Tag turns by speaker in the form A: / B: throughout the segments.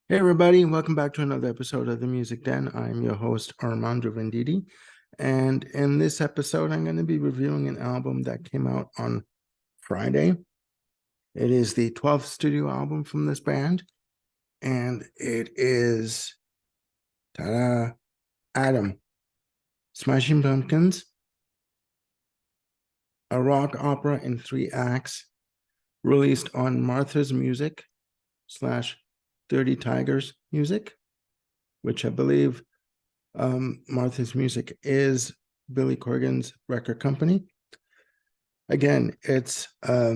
A: Hey everybody, welcome back to another episode of the Music Den. I'm your host Armando Venditti, and in this episode, I'm going to be reviewing an album that came out on Friday. It is the 12th studio album from this band, and it is ta-da, Atum, Smashing Pumpkins, a rock opera in 3 acts, released on Martha's Music / 30 Tigers Music, which I believe Martha's Music is Billy Corgan's record company. Again, it's a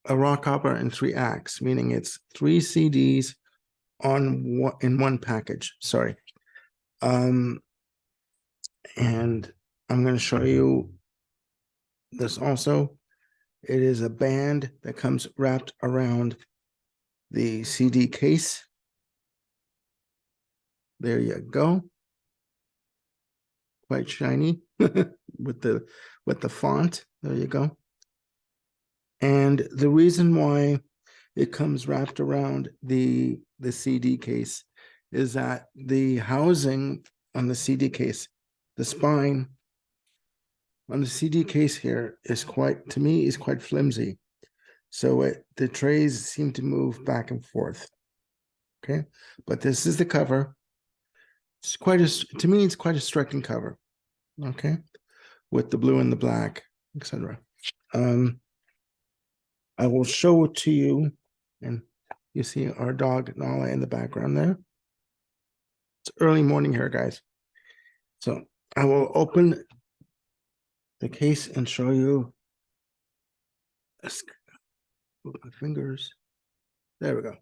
A: rock opera in 3 acts, meaning it's 3 CDs in one package. Sorry. And I'm going to show you this also. It is a band that comes wrapped around the CD case. There you go. Quite shiny with the font. There you go. And the reason why it comes wrapped around the CD case is that the housing on the CD case, the spine on the CD case here is to me, is quite flimsy. So the trays seem to move back and forth. Okay. But this is the cover. To me, it's quite a striking cover. Okay. With the blue and the black, etc. I will show it to you, and you see our dog Nala in the background there. It's early morning here, guys. So I will open the case and show you with my fingers. There we go.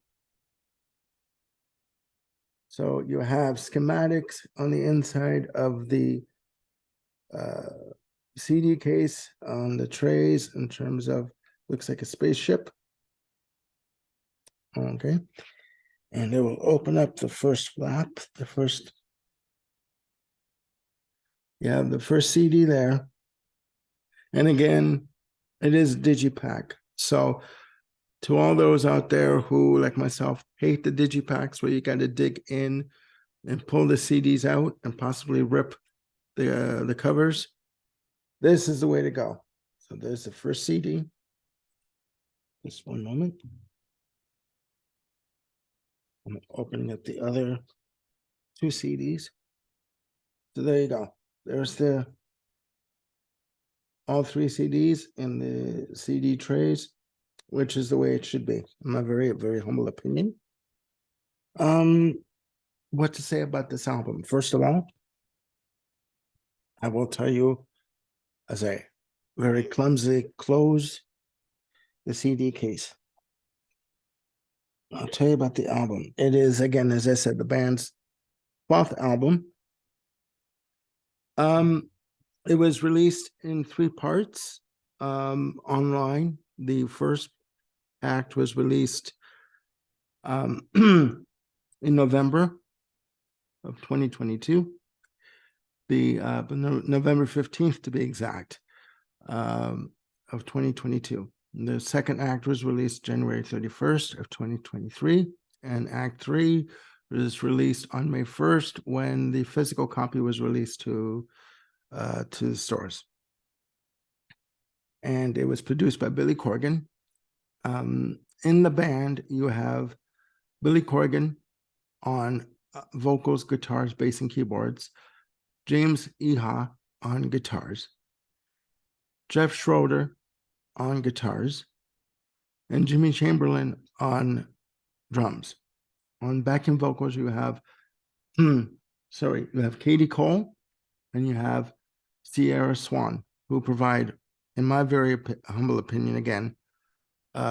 A: So you have schematics on the inside of the CD case on the trays in terms of, looks like a spaceship. Okay. And it will open up the first flap, you have the first CD there. And again, it is Digipack. So to all those out there who, like myself, hate the Digipacks where you got to dig in and pull the CDs out and possibly rip the covers, this is the way to go. So there's the first CD. Just one moment. I'm opening up the other 2 CDs. So there you go. There's all 3 CDs in the CD trays, which is the way it should be, in my very, very humble opinion. What to say about this album? First of all, I will tell you, as I very clumsily close the CD case, I'll tell you about the album. It is, again, as I said, the band's 12th album. It was released in 3 parts online. The first act was released in November of 2022. November 15th to be exact, of 2022. The second act was released January 31st of 2023, and Act 3 was released on May 1st when the physical copy was released to the stores. And it was produced by Billy Corgan. In the band, you have Billy Corgan on vocals, guitars, bass, and keyboards, James Iha on guitars, Jeff Schroeder on guitars, and Jimmy Chamberlain on drums. On backing vocals, you have Katie Cole and you have Sierra Swan, who provide, in my very humble opinion, again,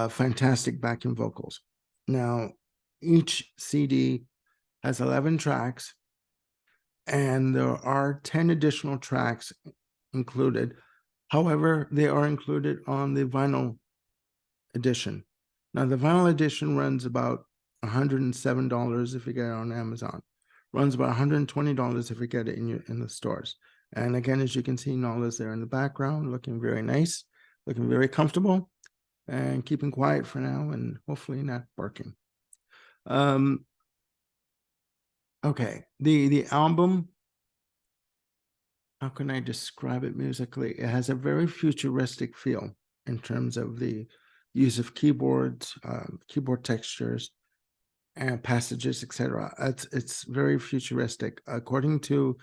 A: fantastic backing vocals. Now, each CD has 11 tracks, and there are 10 additional tracks included. However, they are included on the vinyl edition. Now, the vinyl edition runs about $107 if you get it on Amazon. Runs about $120 if you get it in the stores. And again, as you can see, Nala's there in the background, looking very nice, looking very comfortable, and keeping quiet for now, and hopefully not barking. Okay, the album, how can I describe it musically? It has a very futuristic feel in terms of the use of keyboards, keyboard textures, and passages, etc. It's very futuristic. According to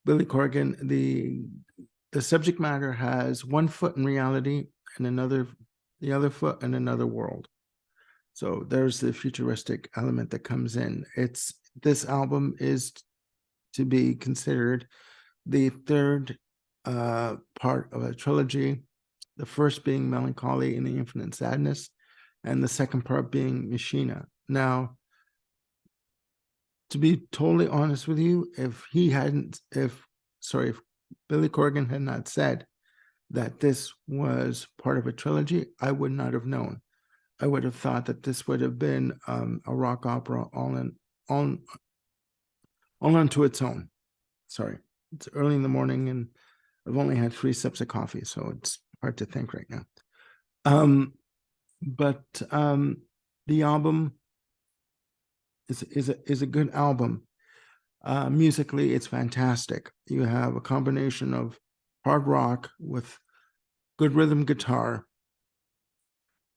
A: Billy Corgan, the subject matter has one foot in reality and the other foot in another world. So there's the futuristic element that comes in. This album is to be considered the third part of a trilogy, the first being Melancholy and the Infinite Sadness, and the second part being Machina. Now, to be totally honest with you, if Billy Corgan had not said that this was part of a trilogy, I would not have known. I would have thought that this would have been a rock opera all onto its own. Sorry, it's early in the morning and I've only had 3 sips of coffee, so it's hard to think right now. Um, but the album is a good album. Musically, it's fantastic. You have a combination of hard rock with good rhythm guitar,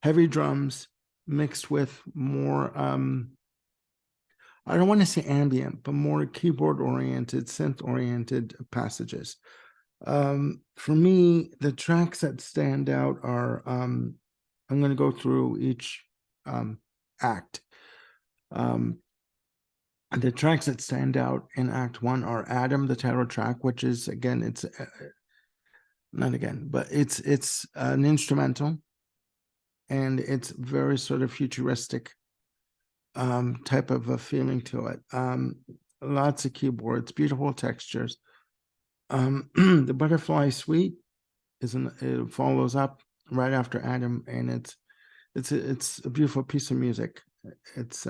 A: heavy drums mixed with more I don't want to say ambient, but more keyboard oriented, synth oriented passages. For me, the tracks that stand out are I'm going to go through each act. Um, the tracks that stand out in Act One are Atum, the title track, which is again, it's not again, but it's an instrumental, and it's very sort of futuristic type of a feeling to it. Lots of keyboards, beautiful textures. The Butterfly Suite it follows up right after Atum, and it's a beautiful piece of music. It's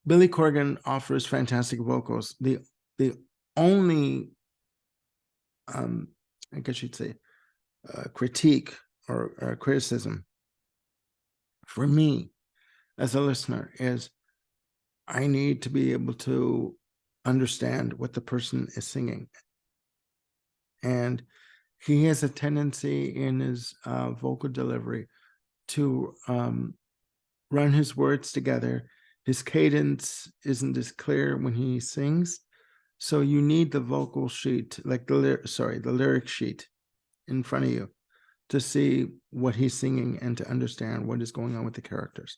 A: Billy Corgan offers fantastic vocals. The only I guess you'd say critique or criticism for me as a listener is I need to be able to understand what the person is singing. And he has a tendency in his vocal delivery to run his words together. His cadence isn't as clear when he sings. So you need the vocal sheet, like the lyric sheet in front of you to see what he's singing and to understand what is going on with the characters.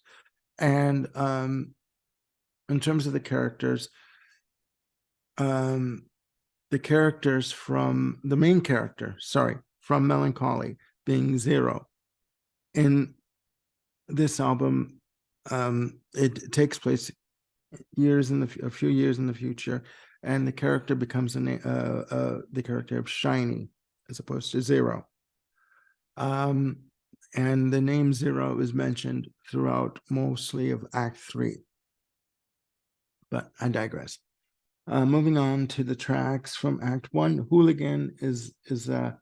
A: And in terms of the characters from the main character, from Melancholy being Zero. In this album, it takes place a few years in the future, and the character becomes the character of Shiny as opposed to Zero. And the name Zero is mentioned throughout mostly of Act 3. But I digress. Moving on to the tracks from Act 1, Hooligan is a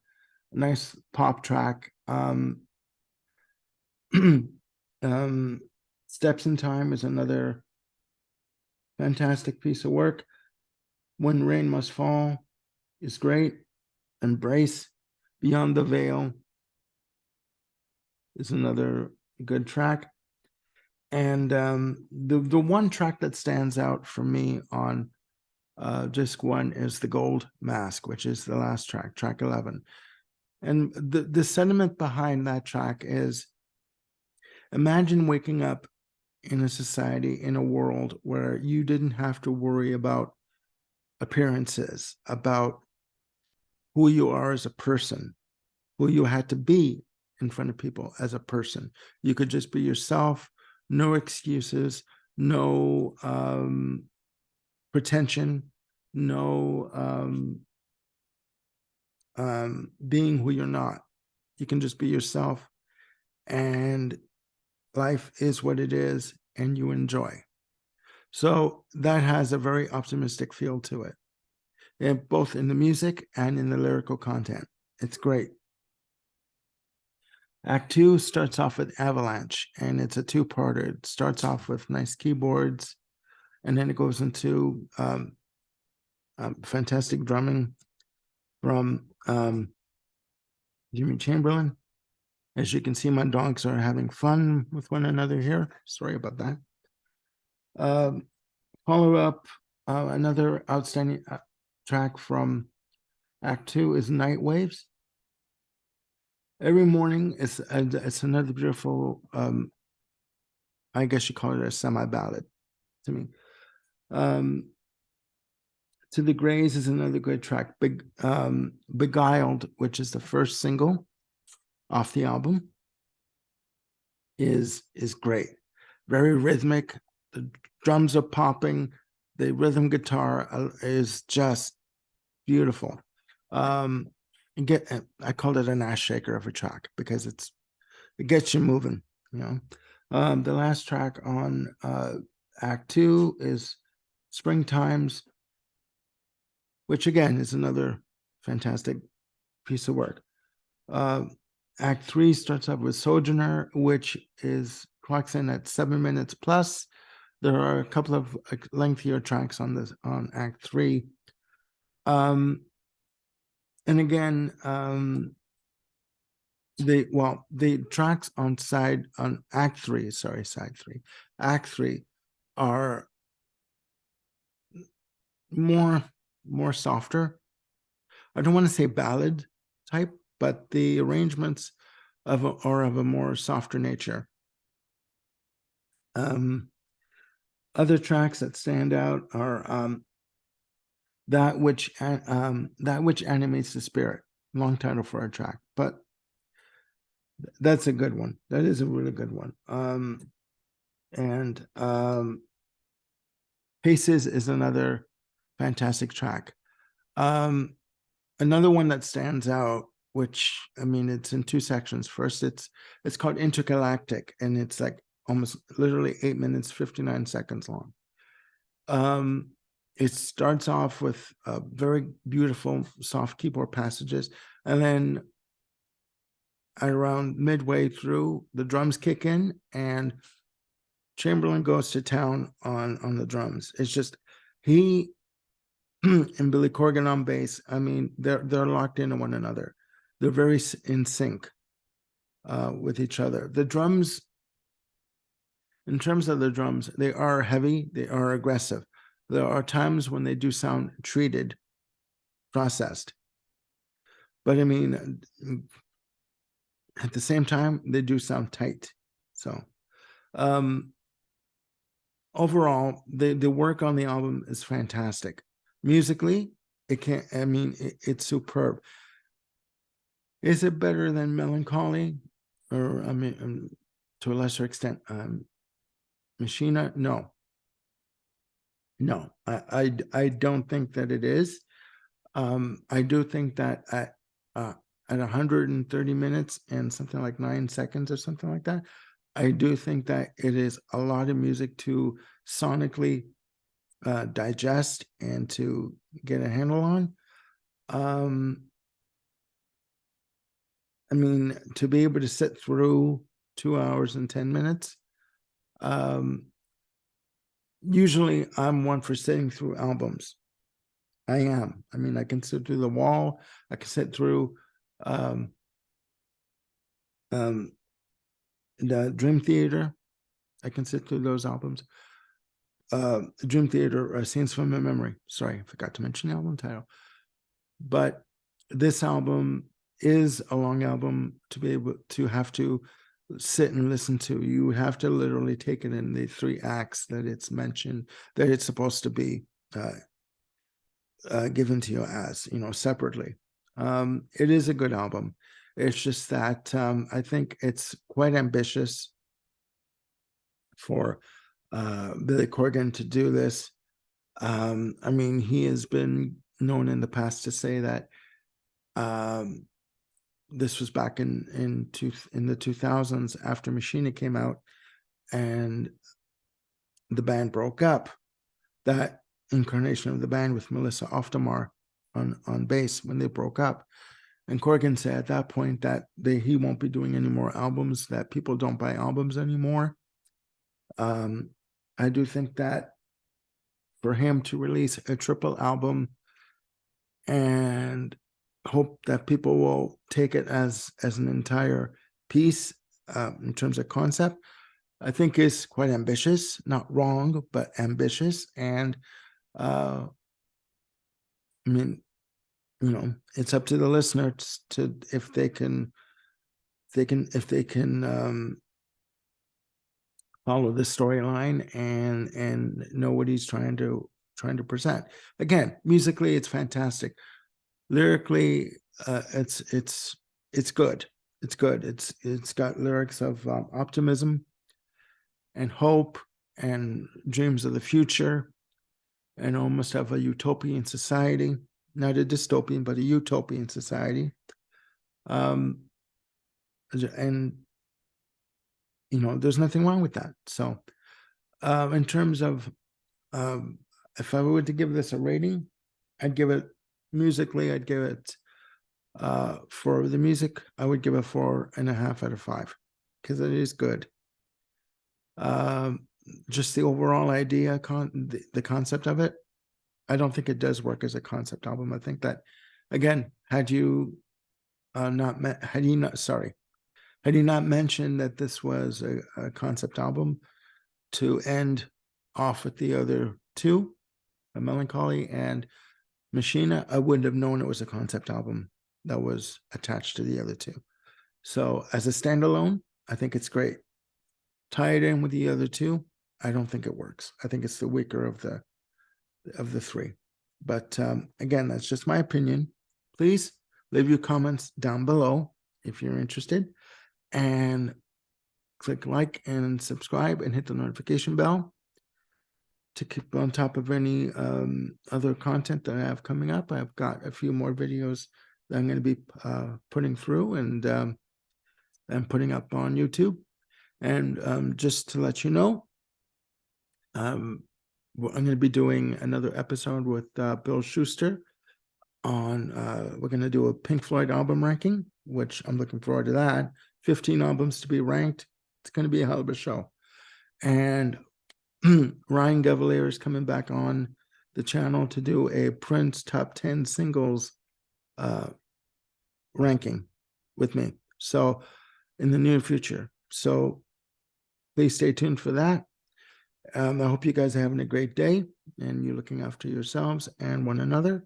A: nice pop track. Steps in Time is another fantastic piece of work. When Rain Must Fall is great. Embrace, Beyond the Veil is another good track. And the one track that stands out for me on disc 1 is The Gold Mask, which is the last track, track 11. And the sentiment behind that track is, imagine waking up in a society, in a world where you didn't have to worry about appearances, about who you are as a person, who you had to be in front of people as a person. You could just be yourself, no excuses, no pretension, no being who you're not. You can just be yourself, and life is what it is, and you enjoy. So that has a very optimistic feel to it, and both in the music and in the lyrical content. It's great. Act 2 starts off with Avalanche, and it's a two-parter. It starts off with nice keyboards, and then it goes into fantastic drumming from Jimmy Chamberlain. As you can see, my dogs are having fun with one another here. Sorry about that. Follow up, another outstanding track from Act Two is Night Waves. Every morning, it's another beautiful, I guess you call it a semi-ballad to me. To the Grays is another good track. Beguiled, which is the first single off the album, is great. Very rhythmic. The drums are popping. The rhythm guitar is just beautiful. I called it an ass shaker of a track because it gets you moving, you know. The last track on Act Two is Springtimes, which again is another fantastic piece of work. Act Three starts up with Sojourner, which clocks in at 7 minutes plus. There are a couple of lengthier tracks on Act Three. And again, the tracks on Act Three, side three, Act Three are more softer. I don't want to say ballad type, but the arrangements are of a more softer nature. Other tracks that stand out are that which animates the spirit. Long title for a track, but that's a good one. That is a really good one. And Paces is another fantastic track. Another one that stands out, which I mean, it's in two sections. First, it's called Intergalactic, and it's like almost literally 8 minutes 59 seconds long. It starts off with very beautiful soft keyboard passages, and then around midway through, the drums kick in, and Chamberlain goes to town on the drums. It's just he and Billy Corgan on bass. I mean, they're locked into one another. They're very in sync with each other. The drums, in terms of the drums, they are heavy. They are aggressive. There are times when they do sound treated, processed. But I mean, at the same time, they do sound tight. So overall, the work on the album is fantastic. Musically, it's superb. Is it better than Melancholy? Or, I mean, to a lesser extent, Machina? No. I don't think that it is. I do think that at 130 minutes and something like 9 seconds or something like that, I do think that it is a lot of music to sonically digest and to get a handle on. I mean, to be able to sit through 2 hours and 10 minutes, usually I'm one for sitting through albums. I am. I mean, I can sit through The Wall. I can sit through the Dream Theater. I can sit through those albums. Dream Theater, Scenes from My Memory. Sorry, I forgot to mention the album title. But this album is a long album to be able to have to sit and listen to. You have to literally take it in the 3 acts that it's mentioned, that it's supposed to be given to you as, separately. It is a good album. It's just that I think it's quite ambitious for Billy Corgan to do this. I mean, he has been known in the past to say that this was back in the 2000s after Machina came out and the band broke up. That incarnation of the band with Melissa Oftamar on bass when they broke up. And Corgan said at that point that he won't be doing any more albums, that people don't buy albums anymore. I do think that for him to release a triple album and hope that people will take it as an entire piece in terms of concept. I think is quite ambitious, not wrong, but ambitious. And I mean, it's up to the listener to if they can follow the storyline and know what he's trying to present. Again, musically, it's fantastic. Lyrically, it's good. It's good. It's got lyrics of optimism and hope and dreams of the future, and almost of a utopian society, not a dystopian, but a utopian society. And there's nothing wrong with that. So, in terms of if I were to give this a rating, I'd give it musically. I'd give it for the music. I would give it 4.5 out of 5 because it is good. Just the overall idea, the concept of it, I don't think it does work as a concept album. I think that, again, had you not mentioned that this was a concept album to end off with the other two, A Melancholy and Machina, I wouldn't have known it was a concept album that was attached to the other two. So as a standalone, I think it's great. Tie it in with the other two, I don't think it works. I think it's the weaker of the three. But again, that's just my opinion. Please leave your comments down below if you're interested, and click like and subscribe and hit the notification bell to keep on top of any other content that I have coming up. I've got a few more videos that I'm going to be putting through and putting up on YouTube. And just to let you know, I'm going to be doing another episode with Bill Schuster on, we're going to do a Pink Floyd album ranking, which I'm looking forward to that. 15 albums to be ranked. It's going to be a hell of a show. And Ryan Gavalier is coming back on the channel to do a Prince top 10 singles ranking with me. So in the near future. So please stay tuned for that. I hope you guys are having a great day and you're looking after yourselves and one another.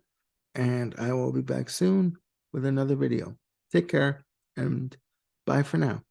A: And I will be back soon with another video. Take care and bye for now.